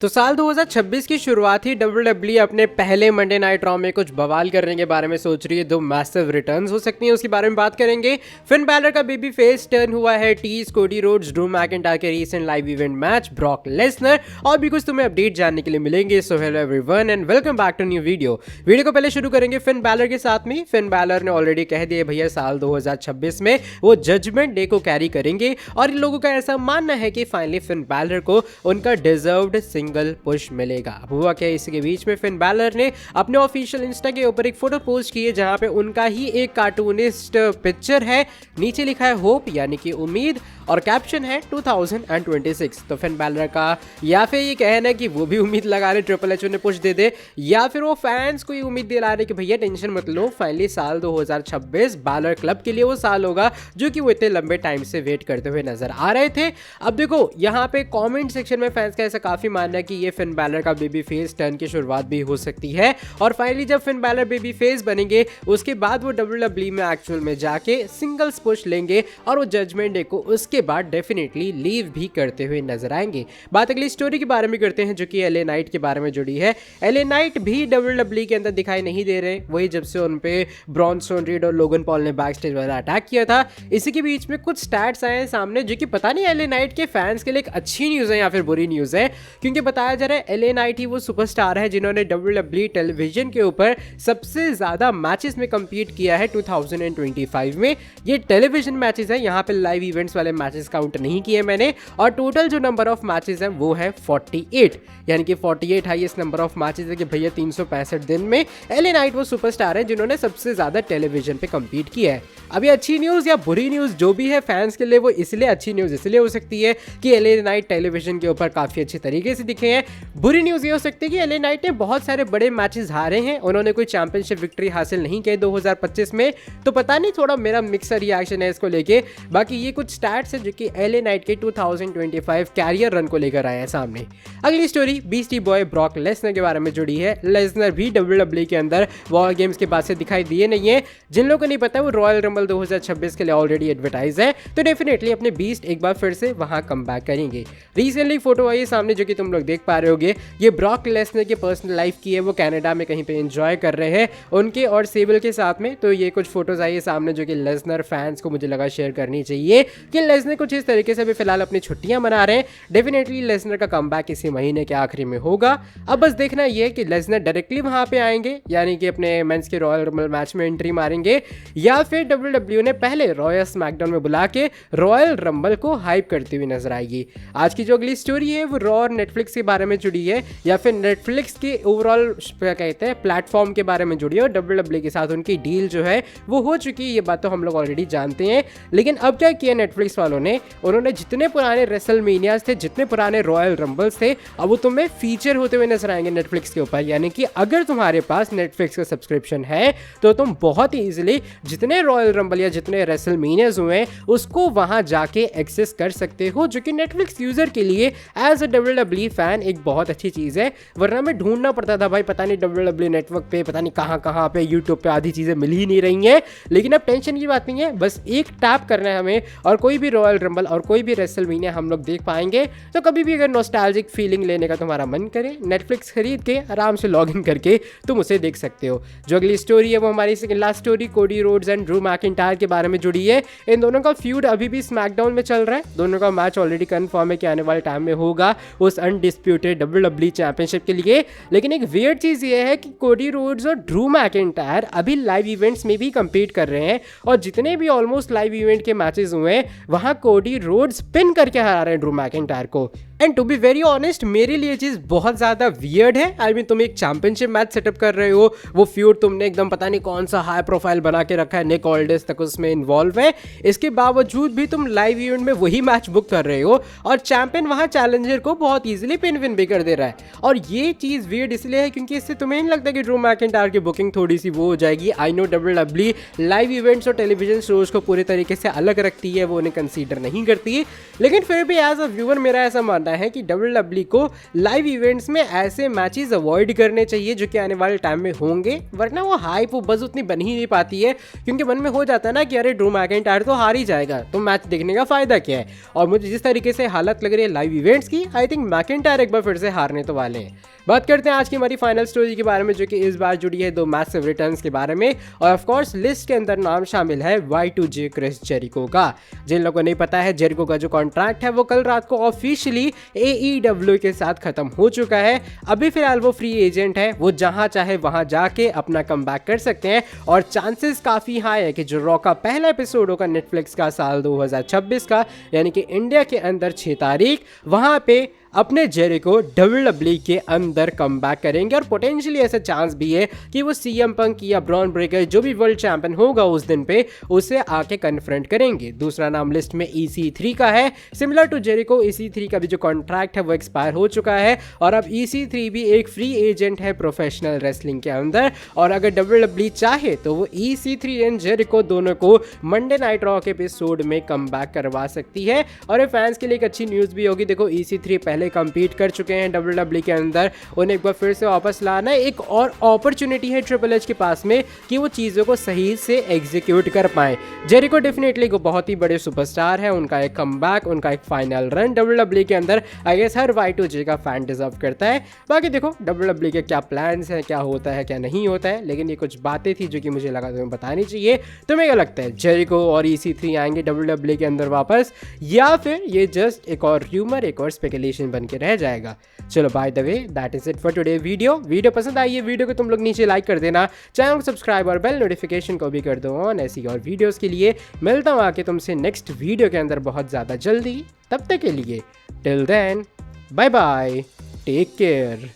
तो साल 2026 की शुरुआत ही WWE अपने पहले मंडे नाइट रॉ में कुछ बवाल करने के बारे में सोच रही है। दो मैसिव रिटर्न्स हो सकती हैं, उसके बारे में बात करेंगे। फिन बैलर का बेबी फेस टर्न हुआ है, teases Cody Rhodes Drew McIntyre के recent live event match, Brock Lesnar और भी कुछ तुम्हें अपडेट जानने के लिए मिलेंगे। So hello everyone and welcome back to new video को पहले शुरू करेंगे फिन बैलर के साथ में। फिन बैलर ने ऑलरेडी कह दिया भैया साल 2026 में वो जजमेंट डे को कैरी करेंगे और इन लोगों का ऐसा मानना है कि फाइनली फिन बैलर को उनका डिजर्व्ड सिंगल पुश मिलेगा। अब हुआ क्या, इसके बीच में फिन बैलर ने अपने ऑफिशियल इंस्टा के ऊपर एक फोटो पोस्ट की है जहां पे उनका ही एक कार्टूनिस्ट पिक्चर है, नीचे लिखा है होप यानी कि उम्मीद और कैप्शन है 2026। तो फिन बैलर का या फिर ये कहना है कि वो भी उम्मीद लगा रहे ट्रिपल एच उन्हें पुश दे दे, या फिर वो फैंस को ये उम्मीद दिला रहे कि भैया टेंशन मत लो, फाइनली साल 2026 बैलर क्लब के लिए वो साल होगा जो कि वो इतने लंबे टाइम से वेट करते हुए नजर आ रहे थे। अब देखो यहाँ पे कमेंट सेक्शन में फैंस का ऐसा काफी मानना है कि ये फिन बैलर का बेबी फेस टर्न की शुरुआत भी हो सकती है और फाइनली जब फिन बैलर बेबी फेस बनेंगे उसके बाद वो WWE में एक्चुअल में जाके सिंगल्स पुश लेंगे और वो जजमेंट डे को उसके बाद डेफिनेटली लीव भी करते हुए नजर आएंगे। बात अगली स्टोरी के बारे में करते हैं जो कि एलए नाइट के बारे में जुड़ी है। एलए नाइट भी WWE के अंदर दिखाई नहीं दे रहे, वही जब से उन पे ब्रॉन्सन रीड और लोगन पॉल ने बैक स्टेज वाला अटैक किया था। इसी के बीच में कुछ स्टैट्स आए हैं सामने जो कि पता नहीं एलए नाइट के फैंस के लिए एक अच्छी न्यूज है या फिर बुरी न्यूज है, क्योंकि बताया जा रहा है एलए नाइट ही वो सुपरस्टार है जिन्होंने WWE टेलीविजन के ऊपर सबसे ज्यादा मैचेस में कंपीट किया है 2025 में। ये टेलीविजन मैचेस है, यहाँ पे लाइव इवेंट्स वाले मैचेस काउंट नहीं किए मैंने, और टोटल जो नंबर ऑफ मैचेस है वो है 48, यानी कि 48 हाईएस्ट नंबर ऑफ मैचेस है कि भैया 365 दिन में एलए नाइट वो सुपरस्टार है जिन्होंने सबसे ज्यादा टेलीविजन पे कंपीट किया है। अभी अच्छी न्यूज या बुरी न्यूज जो भी है फैंस के लिए, वो इसलिए अच्छी न्यूज इसलिए हो सकती है कि एलए नाइट टेलीविजन के ऊपर काफी अच्छे तरीके से दिखे हैं। बुरी न्यूज ये हो सकती है कि एलए नाइट ने बहुत सारे बड़े मैचेस हारे हैं, उन्होंने कोई चैंपियनशिप विक्ट्री हासिल नहीं की 2025 में, तो पता नहीं, थोड़ा मेरा मिक्सर रिएक्शन है इसको लेके। बाकी ये कुछ स्टैट्स है जो कि एलए नाइट के 2025 कैरियर रन को लेकर आए हैं सामने। अगली story Beastie boy Brock Lesnar के बारे में जुड़ी है। लेसनर भी WWE के अंदर वॉर गेम्स के बाद से दिखाई दिए नहीं है। जिन लोगों को नहीं पता वो रॉयल रंबल 2026 के लिए ऑलरेडी एडवर्टाइज है, तो डेफिनेटली अपने बीस्ट एक बार फिर से वहां कम बैक करेंगे। रिसेंटली फोटो आई है सामने जो कि तुम लोग देख पा रहे होगे, ये ब्रॉक लेसनर के पर्सनल लाइफ की है, वो कनाडा में कहीं पे एंजॉय कर रहे हैं उनके और सेबल के साथ में। तो ये कुछ फोटोज आई है सामने जो कि लेसनर फैंस को मुझे लगा शेयर करनी चाहिए कि लेसनर कुछ इस तरीके से भी फिलहाल अपनी छुट्टियां मना रहे हैं। डेफिनेटली लेसनर का कमबैक इसी महीने के आखिरी में होगा। अब बस देखना ये है कि लेसनर डायरेक्टली वहां पे आएंगे, यानी कि अपने मेंस के रॉयल रंबल मैच में एंट्री मारेंगे, या फिर WWE ने पहले रॉयल स्मैकडाउन में बुला के रॉयल रंबल को हाइप करती हुई नजर आएगी। आज की जो अगली स्टोरी है वो रॉ और नेटफ्लिक्स के बारे में जुड़ी है, या फिर नेटफ्लिक्स के ओवरऑल क्या कहते हैं प्लेटफॉर्म के बारे में जुड़ी है, और WWE के साथ उनकी डील जो है वो हो चुकी है। ये बात तो हम लोग ऑलरेडी जानते हैं, लेकिन अब क्या किया नेटफ्लिक्स वालों ने, उन्होंने जितने पुराने रेसलमेनियाज थे, जितने पुराने रॉयल रंबल्स थे, अब वो तुम्हें फीचर होते हुए नजर आएंगे नेटफ्लिक्स के ऊपर। यानी कि अगर तुम्हारे पास नेटफ्लिक्स का सब्सक्रिप्शन है तो तुम बहुत ही इजीली जितने रॉयल रंबल या जितने रेसलमेनियाज हुए उसको वहां जाके एक्सेस कर सकते हो, जो कि नेटफ्लिक्स यूजर के लिए एज अ WWE फैन एक बहुत अच्छी चीज है। वरना मैं ढूंढना पड़ता था भाई, पता नहीं WWE नेटवर्क पे पता नहीं कहां पे यूट्यूब पे आधी चीजें मिल ही नहीं रही हैं। लेकिन अब टेंशन की बात नहीं है, बस एक टैप करना है हमें और कोई भी रॉयल रंबल और कोई भी रेसलमेनिया हम लोग देख पाएंगे। तो कभी भी अगर नॉस्टैल्जिक फीलिंग लेने का तुम्हारा मन करे, नेटफ्लिक्स खरीद के आराम से लॉग इन करके तुम उसे देख सकते हो। जो अगली स्टोरी है वो हमारी second last story Cody Rhodes and Drew McIntyre के बारे में जुड़ी है। इन दोनों का फ्यूड अभी भी स्मैकडाउन में चल रहा है, दोनों का मैच ऑलरेडी कंफर्म है कि आने वाले टाइम में होगा उस अनडिस्प्यूटेड WWE चैंपियनशिप के लिए। लेकिन एक वियर्ड चीज ये है कि कोडी रोड्स और ड्रू मैकिंटायर अभी लाइव इवेंट्स में भी कंपीट कर रहे हैं, और जितने भी ऑलमोस्ट लाइव इवेंट के मैचेस हुए हैं वहां कोडी रोड्स पिन करके हरा रहे हैं ड्रू मैकिंटायर को। And to be very honest, मेरे लिए चीज बहुत ज्यादा वियर्ड है। आई मीन तुम एक चैंपियनशिप मैच सेटअप कर रहे हो, वो फ्यूड तुमने एकदम पता नहीं कौन सा हाई प्रोफाइल बना के रखा है, निक ऑल्डिस तक उसमें इन्वॉल्व है, इसके बावजूद भी तुम लाइव इवेंट में वही मैच बुक कर रहे हो और चैंपियन वहां चैलेंजर को बहुत इजीली पिन विन भी कर दे रहा है। और ये चीज वियर्ड इसलिए है क्योंकि इससे तुम्हें नहीं लगता कि ड्रू मैकिंटायर की बुकिंग थोड़ी सी वो हो जाएगी। I know WWE live events और टेलीविजन शोज को पूरे तरीके से अलग रखती है, वो उन्हें कंसीडर नहीं करती है, लेकिन फिर भी एज अ व्यूअर मेरा ऐसा मानना मानना है कि WWE को लाइव इवेंट्स में ऐसे मैचेस अवॉइड करने चाहिए जो कि आने वाले टाइम में होंगे, वरना वो हाइप वो बस उतनी बन ही नहीं पाती है, क्योंकि मन में हो जाता है ना कि अरे ड्रू मैकिंटायर तो हार ही जाएगा, तो मैच देखने का फायदा क्या है। और मुझे जिस तरीके से हालत लग रही है लाइव इवेंट्स की, आई थिंक मैकिंटायर एक बार फिर से हारने तो वाले हैं। बात करते हैं आज की हमारी फाइनल स्टोरी के बारे में, जो कि इस बार जुड़ी है 2 मैसिव रिटर्न्स के बारे में। और ऑफ कोर्स लिस्ट के अंदर नाम शामिल है Y2J क्रिस जेरिको का। जिन लोगों को नहीं पता है, जेरिको का जो कॉन्ट्रैक्ट है वो कल रात को ऑफिशियली AEW के साथ खत्म हो चुका है। अभी फिलहाल वो फ्री एजेंट है, वो जहां चाहे वहां जाके अपना कमबैक कर सकते हैं। और चांसेस काफी हाई है कि जो रॉ का पहला एपिसोड होगा नेटफ्लिक्स का साल 2026 का, यानी कि इंडिया के अंदर 6 तारीख, वहां पे अपने जेरिको WWE के अंदर कमबैक करेंगे। और पोटेंशियली ऐसा चांस भी है कि वो CM पंक या ब्रॉन ब्रेकर जो भी वर्ल्ड चैंपियन होगा उस दिन पे, उसे आके कन्फ्रंट करेंगे। दूसरा नाम लिस्ट में EC3 का है। सिमिलर टू जेरिको, EC3 का भी जो कॉन्ट्रैक्ट है वो एक्सपायर हो चुका है और अब EC3 भी एक फ्री एजेंट है प्रोफेशनल रेसलिंग के अंदर। और अगर WWE चाहे तो वो EC3 एंड जेरिको दोनों को मंडे नाइट रॉ के एपिसोड में कमबैक करवा सकती है। और ये फैंस के लिए एक अच्छी न्यूज़ भी होगी। देखो, EC3 पहले कंपीट कर चुके हैं WWE के अंदर, उन्हें एक बार फिर से वापस लाना है। एक और अपॉर्चुनिटी है ट्रिपल एच के पास में कि वो चीज़ों को सही से एग्जीक्यूट कर पाए। जेरिको डेफिनेटली को बहुत ही बड़े सुपरस्टार है, उनका एक कमबैक, उनका एक फाइनल रन WWE के अंदर आई गेस हर Y2J का फैन डिजर्व करता है। बाकी देखो WWE के क्या प्लान्स हैं, क्या होता है क्या नहीं होता है, लेकिन ये कुछ बातें थी जो कि मुझे लगा तुम्हें बतानी चाहिए। तुम्हें क्या लगता है, जेरिको और EC3 आएंगे WWE के अंदर वापस, या फिर ये जस्ट एक और र्यूमर, एक और स्पेकुलेशन बन के रह जाएगा? चलो, by the way that is it for today video पसंद आई है वीडियो को तुम लोग नीचे लाइक कर देना, चैनल को सब्सक्राइब और बेल नोटिफिकेशन को भी कर दो ऑन। ऐसी और वीडियोस के लिए मिलता हूँ आके तुमसे नेक्स्ट वीडियो के अंदर बहुत ज़्यादा जल्दी। तब तक के लिए till then bye bye, take care.